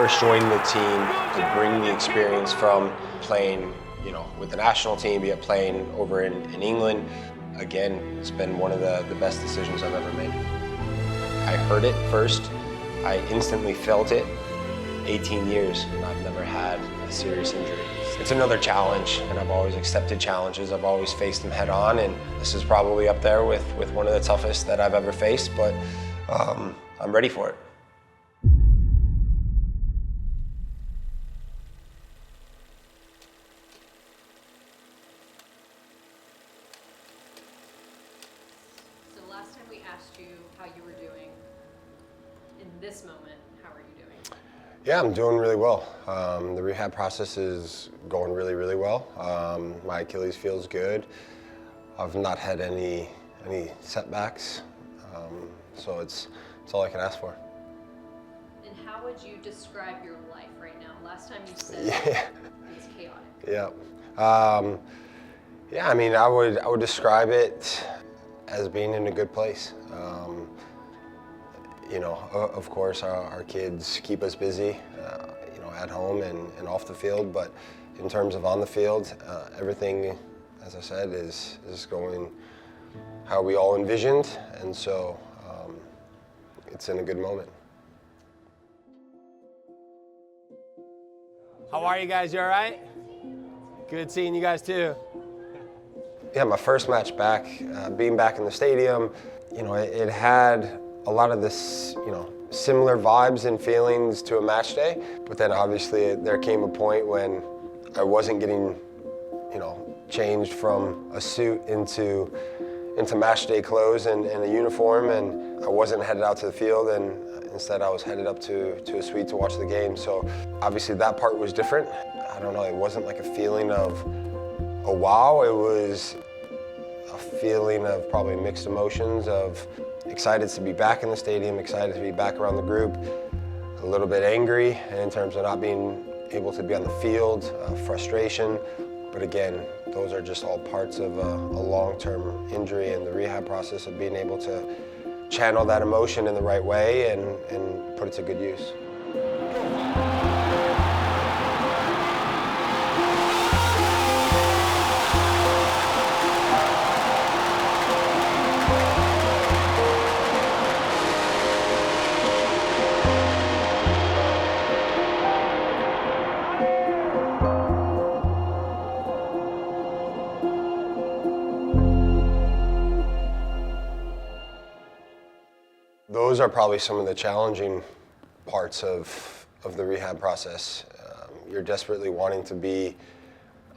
first joined the team to bring the experience from playing, with the national team, yet playing over in England, again, it's been one of the best decisions I've ever made. I heard it first, I instantly felt it. 18 years, and I've never had a serious injury. It's another challenge, and I've always accepted challenges. I've always faced them head on, and this is probably up there with one of the toughest that I've ever faced, but I'm ready for it. So last time we asked you how you were doing. In this moment, how are you doing? Yeah, I'm doing really well. The rehab process is going really, really well. My Achilles feels good. I've not had any setbacks, so it's all I can ask for. And how would you describe your life right now? Last time you said Yeah. it was chaotic. Yeah. I mean, I would describe it as being in a good place. Of course, our kids keep us busy, at home and off the field. But in terms of on the field, everything, as I said, is going how we all envisioned, and so it's in a good moment. How are you guys? You all right? Good seeing you guys too. Yeah, my first match back, being back in the stadium, it had a lot of this, similar vibes and feelings to a match day. But then obviously there came a point when I wasn't getting, changed from a suit into match day clothes and a uniform, and I wasn't headed out to the field, and instead I was headed up to a suite to watch the game. So obviously that part was different. I don't know, it wasn't like a feeling of a wow, it was a feeling of probably mixed emotions of excited to be back in the stadium, excited to be back around the group, a little bit angry in terms of not being able to be on the field, frustration. But again, those are just all parts of a long-term injury and the rehab process of being able to channel that emotion in the right way and put it to good use. Those are probably some of the challenging parts of the rehab process. You're desperately wanting to be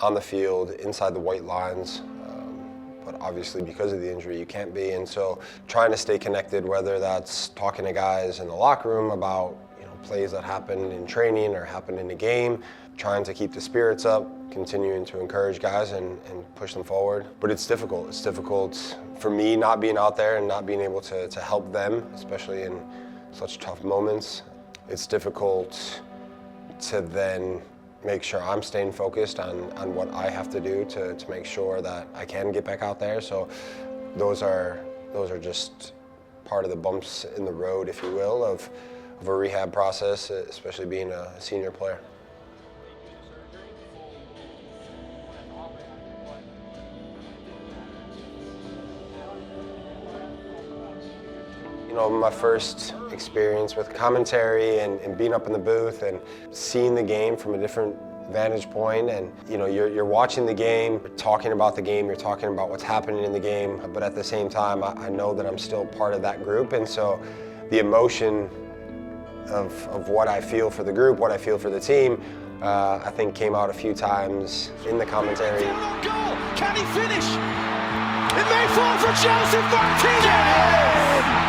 on the field, inside the white lines, but obviously because of the injury you can't be, and so trying to stay connected, whether that's talking to guys in the locker room about plays that happened in training or happened in the game, trying to keep the spirits up, continuing to encourage guys and push them forward. But it's difficult. It's difficult for me not being out there and not being able to help them, especially in such tough moments. It's difficult to then make sure I'm staying focused on what I have to do to make sure that I can get back out there. So those are just part of the bumps in the road, if you will, of a rehab process, especially being a senior player. My first experience with commentary and being up in the booth and seeing the game from a different vantage point, and you're watching the game, you're talking about the game, you're talking about what's happening in the game, but at the same time I know that I'm still part of that group, and so the emotion of what I feel for the group, what I feel for the team, I think came out a few times in the commentary. Goal! Can he finish? It may fall for Joseph Martinez!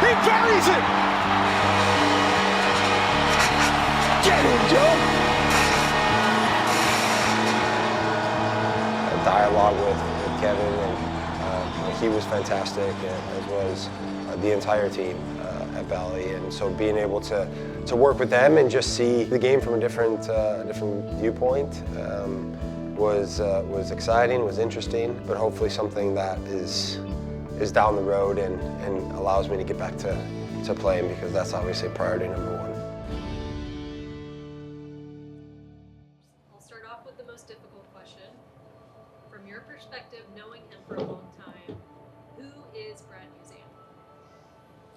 He buries it! Get in, Joe! A dialogue with Kevin, and he was fantastic, as was the entire team at Valley, and so being able to work with them and just see the game from a different viewpoint was exciting, was interesting, but hopefully something that is down the road and allows me to get back to playing, because that's obviously priority number one. off with the most difficult question. From your perspective, knowing him for a long time, who is Brad Guzan?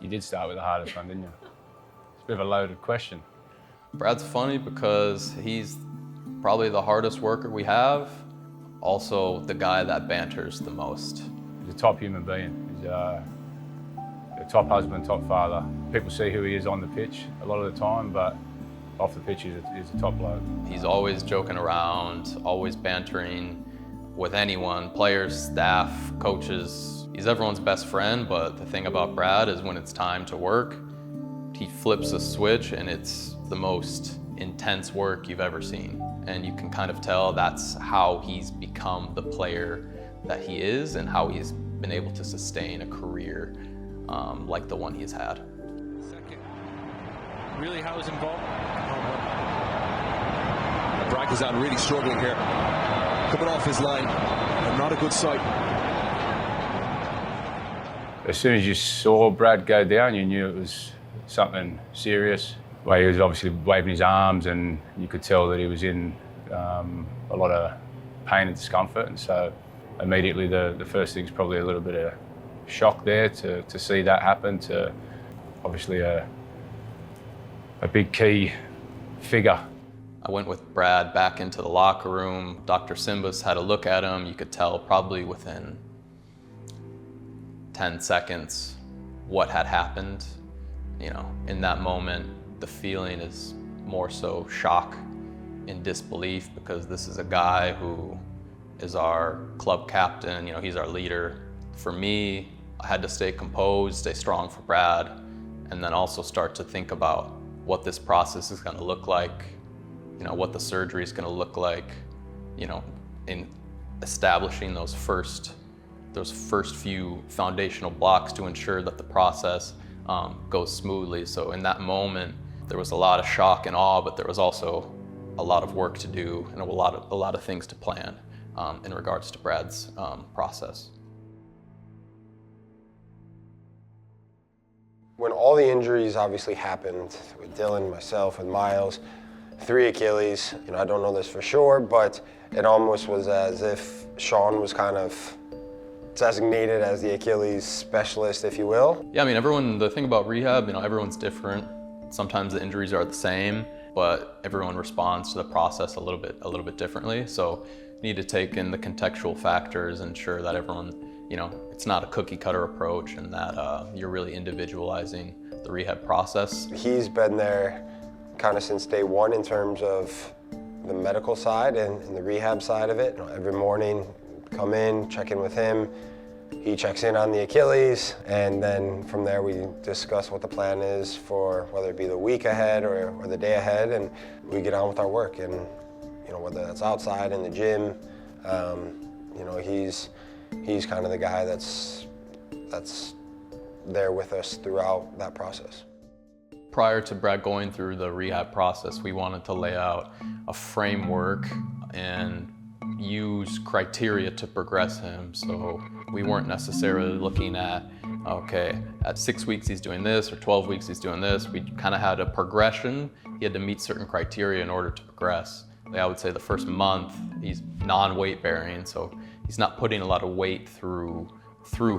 You did start with the hardest one, didn't you? It's a bit of a loaded question. Brad's funny because he's probably the hardest worker we have, also the guy that banters the most. He's a top human being. He's a top husband, top father. People see who he is on the pitch a lot of the time, but off the pitch, he's a top bloke. He's always joking around, always bantering with anyone, players, staff, coaches. He's everyone's best friend, but the thing about Brad is when it's time to work, he flips a switch and it's the most intense work you've ever seen. And you can kind of tell that's how he's become the player that he is and how he's been able to sustain a career like the one he's had. Second. Really how is involved? Brad Guzan really struggling here. Coming off his line. Not a good sight. As soon as you saw Brad go down, you knew it was something serious. The way he was obviously waving his arms, and you could tell that he was in a lot of pain and discomfort. And so immediately the first thing is probably a little bit of shock there to see that happen to obviously a big key figure. I went with Brad back into the locker room. Dr. Simbas had a look at him. You could tell probably within 10 seconds what had happened. You know, in that moment, the feeling is more so shock and disbelief because this is a guy who is our club captain. You know, he's our leader. For me, I had to stay composed, stay strong for Brad, and then also start to think about what this process is going to look like, you know, what the surgery is going to look like, you know, in establishing those first few foundational blocks to ensure that the process goes smoothly. So in that moment, there was a lot of shock and awe, but there was also a lot of work to do and a lot of things to plan in regards to Brad's process. When all the injuries obviously happened with Dylan, myself, and Miles, 3 Achilles, you know, I don't know this for sure, but it almost was as if Sean was kind of designated as the Achilles specialist, if you will. Yeah, I mean, the thing about rehab, you know, everyone's different. Sometimes the injuries are the same, but everyone responds to the process a little bit differently. So you need to take in the contextual factors, ensure that everyone, you know, it's not a cookie cutter approach and that you're really individualizing the rehab process. He's been there kind of since day one in terms of the medical side and the rehab side of it. You know, every morning, come in, check in with him. He checks in on the Achilles, and then from there we discuss what the plan is for whether it be the week ahead or the day ahead, and we get on with our work. And you know, whether that's outside in the gym, you know, he's kind of the guy that's there with us throughout that process. Prior to Brad going through the rehab process, we wanted to lay out a framework and use criteria to progress him. So we weren't necessarily looking at, okay, at 6 weeks he's doing this or 12 weeks he's doing this. We kind of had a progression. He had to meet certain criteria in order to progress. Like I would say the first month he's non-weight bearing, so he's not putting a lot of weight through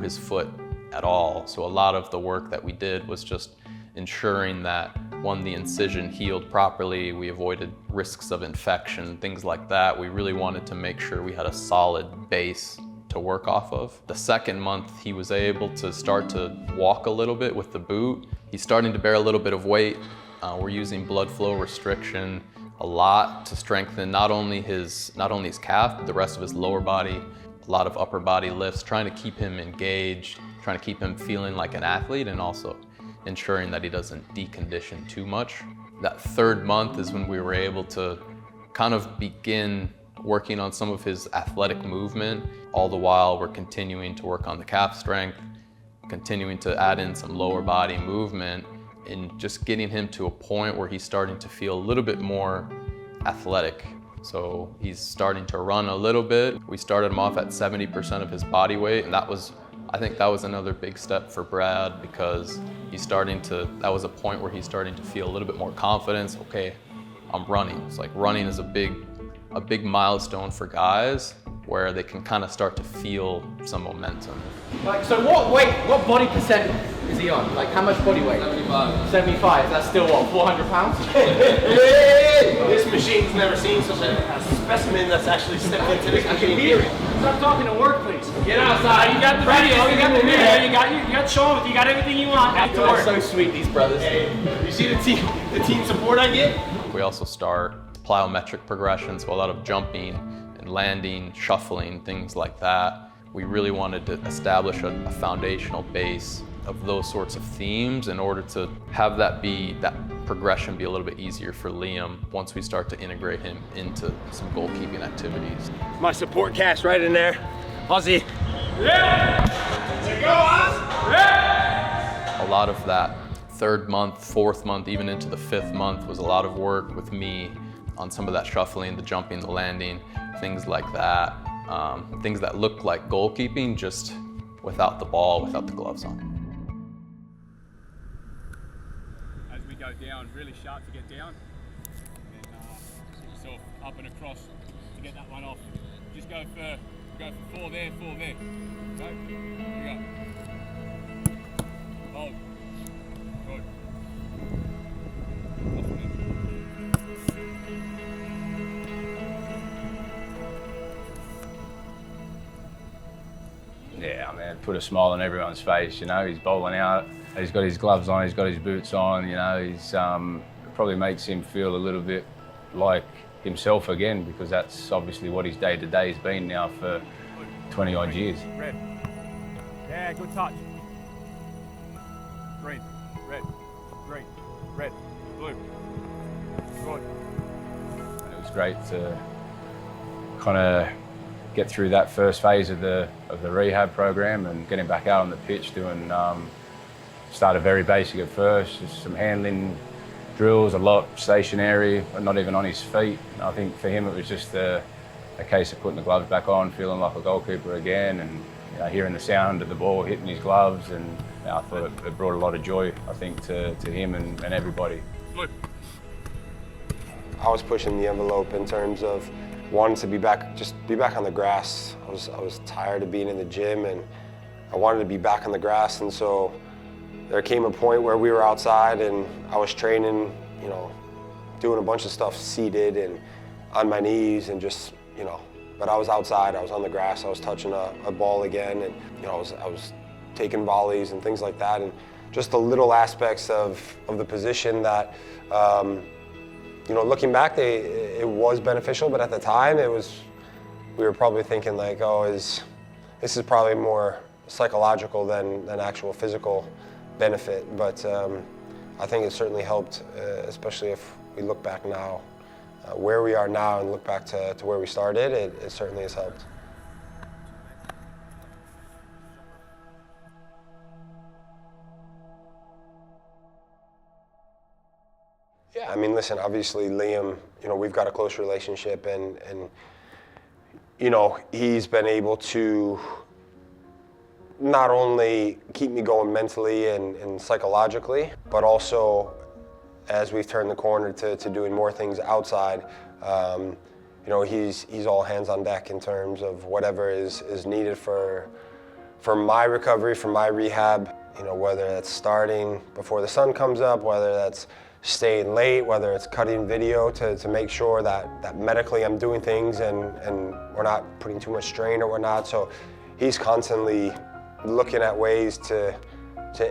his foot at all. So a lot of the work that we did was just ensuring that, one, the incision healed properly, we avoided risks of infection, things like that. We really wanted to make sure we had a solid base to work off of. The second month, he was able to start to walk a little bit with the boot. He's starting to bear a little bit of weight. We're using blood flow restriction a lot to strengthen not only his calf, but the rest of his lower body, a lot of upper body lifts, trying to keep him engaged, trying to keep him feeling like an athlete, and also ensuring that he doesn't decondition too much. That third month is when we were able to kind of begin working on some of his athletic movement. All the while we're continuing to work on the calf strength, continuing to add in some lower body movement, and just getting him to a point where he's starting to feel a little bit more athletic. So he's starting to run a little bit. We started him off at 70% of his body weight, and I think that was another big step for Brad because that was a point where he's starting to feel a little bit more confidence. Okay, I'm running. It's like running is a big a big milestone for guys where they can kind of start to feel some momentum. Like, so what body percent is he on? Like, how much body weight? 75. 75, that's still what, 400 pounds? This machine's never seen such a specimen that's actually stepped into this machine. Stop talking to work, please. Get outside. You got the video, you got the video, you got Sean, you got everything you want. Back to work. So sweet, these brothers. Hey, you see the team support I get? We also start plyometric progression, so a lot of jumping and landing, shuffling, things like that. We really wanted to establish a foundational base of those sorts of themes in order to have that progression be a little bit easier for Liam once we start to integrate him into some goalkeeping activities. My support cast right in there. Aussie. Yeah! There you go, Oz! Yeah! A lot of that third month, fourth month, even into the fifth month was a lot of work with me on some of that shuffling, the jumping, the landing, things like that. Things that look like goalkeeping, just without the ball, without the gloves on. As we go down, really sharp to get down, and then set yourself up and across to get that one off. Just go for 4 there, 4 there. Go, here we go. Hold. Good. Yeah, man, put a smile on everyone's face, you know. He's bowling out, he's got his gloves on, he's got his boots on, you know. He's probably makes him feel a little bit like himself again, because that's obviously what his day-to-day has been now for 20 odd years. Red. Yeah, good touch. Green, red, green, red, blue. Good. And it was great to kind of get through that first phase of the rehab program and getting back out on the pitch doing, started very basic at first, just some handling drills, a lot stationary, not even on his feet. I think for him it was just a case of putting the gloves back on, feeling like a goalkeeper again, and you know, hearing the sound of the ball hitting his gloves, and you know, I thought it brought a lot of joy, I think, to him and everybody. I was pushing the envelope in terms of wanting to be back on the grass. I was tired of being in the gym, and I wanted to be back on the grass, and so there came a point where we were outside and I was training, you know, doing a bunch of stuff seated and on my knees and just, you know, but I was outside, I was on the grass, I was touching a ball again, and you know, I was taking volleys and things like that, and just the little aspects of the position that, you know, looking back, it was beneficial, but at the time we were probably thinking like, oh, this is probably more psychological than actual physical benefit, but I think it certainly helped, especially if we look back now, where we are now and look back to where we started, it certainly has helped. Yeah, I mean, listen, obviously Liam, you know, we've got a close relationship, and you know, he's been able to not only keep me going mentally and psychologically, but also as we've turned the corner to doing more things outside, you know, he's all hands on deck in terms of whatever is needed for my recovery, for my rehab, you know, whether that's starting before the sun comes up, whether that's staying late, whether it's cutting video to make sure that medically I'm doing things and we're not putting too much strain or whatnot. So he's constantly looking at ways to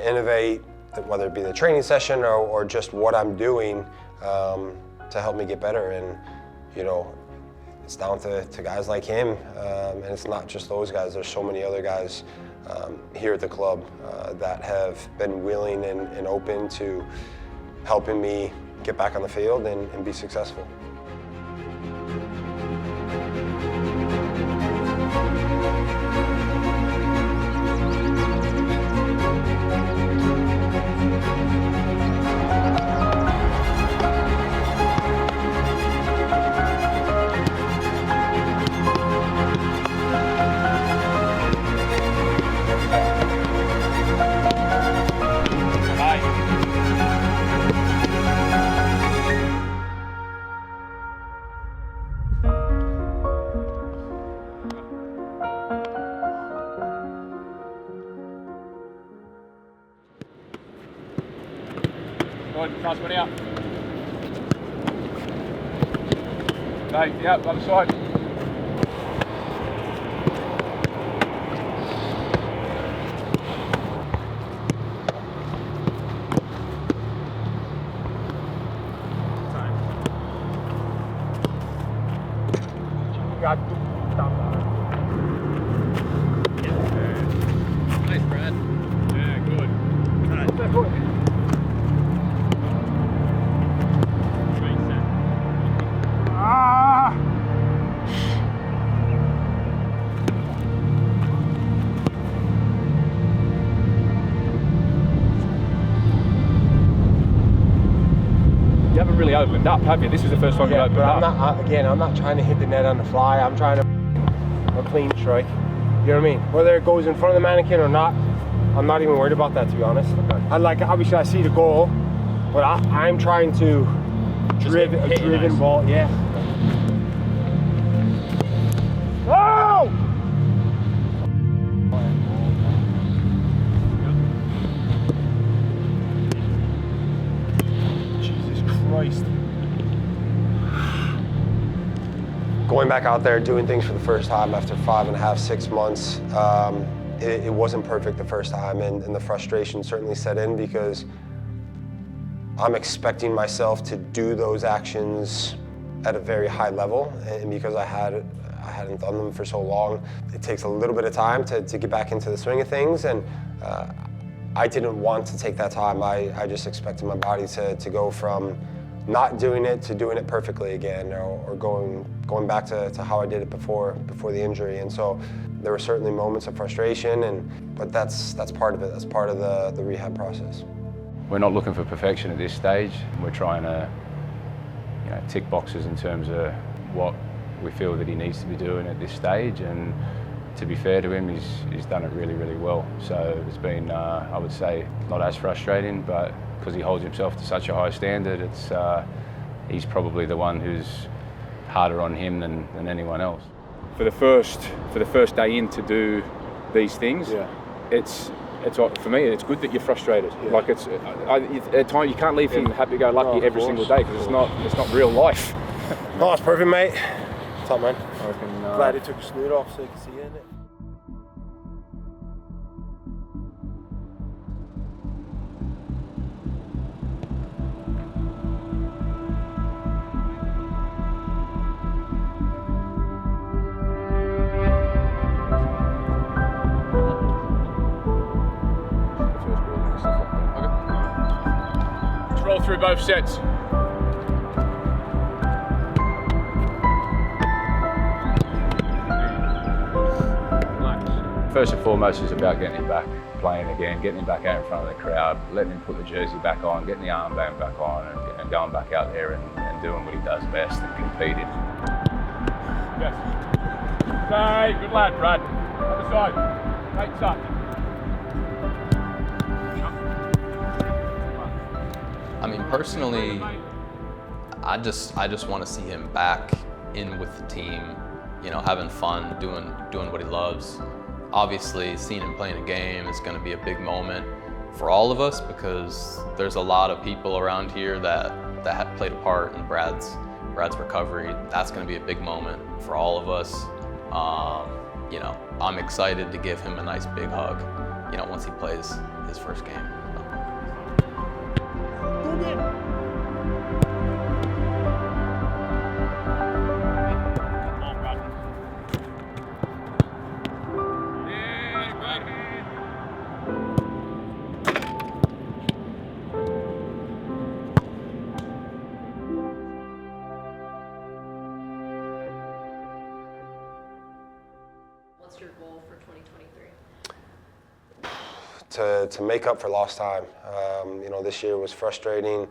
innovate, whether it be the training session or just what I'm doing to help me get better. And you know, it's down to guys like him, and it's not just those guys. There's so many other guys here at the club that have been willing and open to helping me get back on the field and be successful. side, last one out. Okay, yep, other side. Nice, Brad. Yeah, good. You haven't really opened up, have you? This is the first time you opened But up. I'm not trying to hit the net on the fly. I'm trying to a clean strike. You know what I mean? Whether it goes in front of the mannequin or not, I'm not even worried about that, to be honest. Obviously I see the goal, but I'm trying to driven ball. Yeah. Oh! Jesus Christ. Going back out there, doing things for the first time after 5.5, 6 months, it wasn't perfect the first time, and the frustration certainly set in because I'm expecting myself to do those actions at a very high level, and because I hadn't done them for so long, it takes a little bit of time to get back into the swing of things, and I didn't want to take that time. I just expected my body to go from not doing it to doing it perfectly again, or going back to how I did it before the injury. And so there were certainly moments of frustration, but that's part of it. That's part of the rehab process. We're not looking for perfection at this stage. We're trying to, tick boxes in terms of what we feel that he needs to be doing at this stage. And to be fair to him, he's done it really, really well. So it's been, I would say, not as frustrating, but because he holds himself to such a high standard, he's probably the one who's harder on him than anyone else. For the first day in to do these things, it's for me, it's good that you're frustrated. Yeah. Like at times you can't leave him happy-go-lucky every single day because it's not real life. No, it's perfect, mate. What's up, man? Glad he took his snoot off so you can see it in it. Roll through both sets. First and foremost is about getting him back playing again, getting him back out in front of the crowd, letting him put the jersey back on, getting the armband back on, and going back out there and doing what he does best and competing. Yes. Okay, good lad, Brad. Other side. Right side. I mean, personally, I just want to see him back in with the team, having fun, doing what he loves. Obviously, seeing him playing a game is going to be a big moment for all of us because there's a lot of people around here that have played a part in Brad's recovery. That's going to be a big moment for all of us. I'm excited to give him a nice big hug, once he plays his first game. What's your goal for 2023? To make up for lost time. This year was frustrating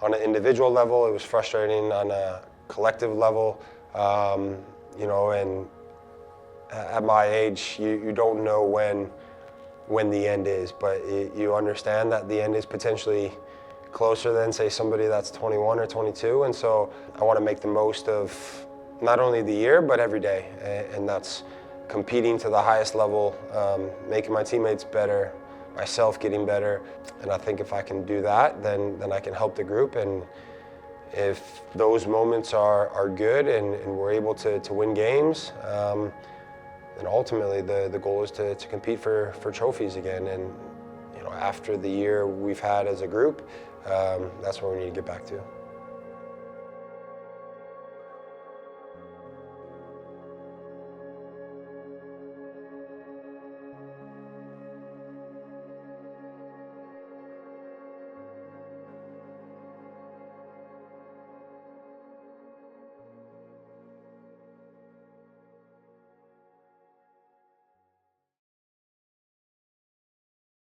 on an individual level. It was frustrating on a collective level. And at my age, you don't know when the end is, but you understand that the end is potentially closer than, say, somebody that's 21 or 22. And so I want to make the most of not only the year, but every day. And that's competing to the highest level, making my teammates better, myself getting better. And I think if I can do that, then I can help the group. And if those moments are good and we're able to win games, then ultimately the goal is to compete for trophies again. And after the year we've had as a group, that's where we need to get back to.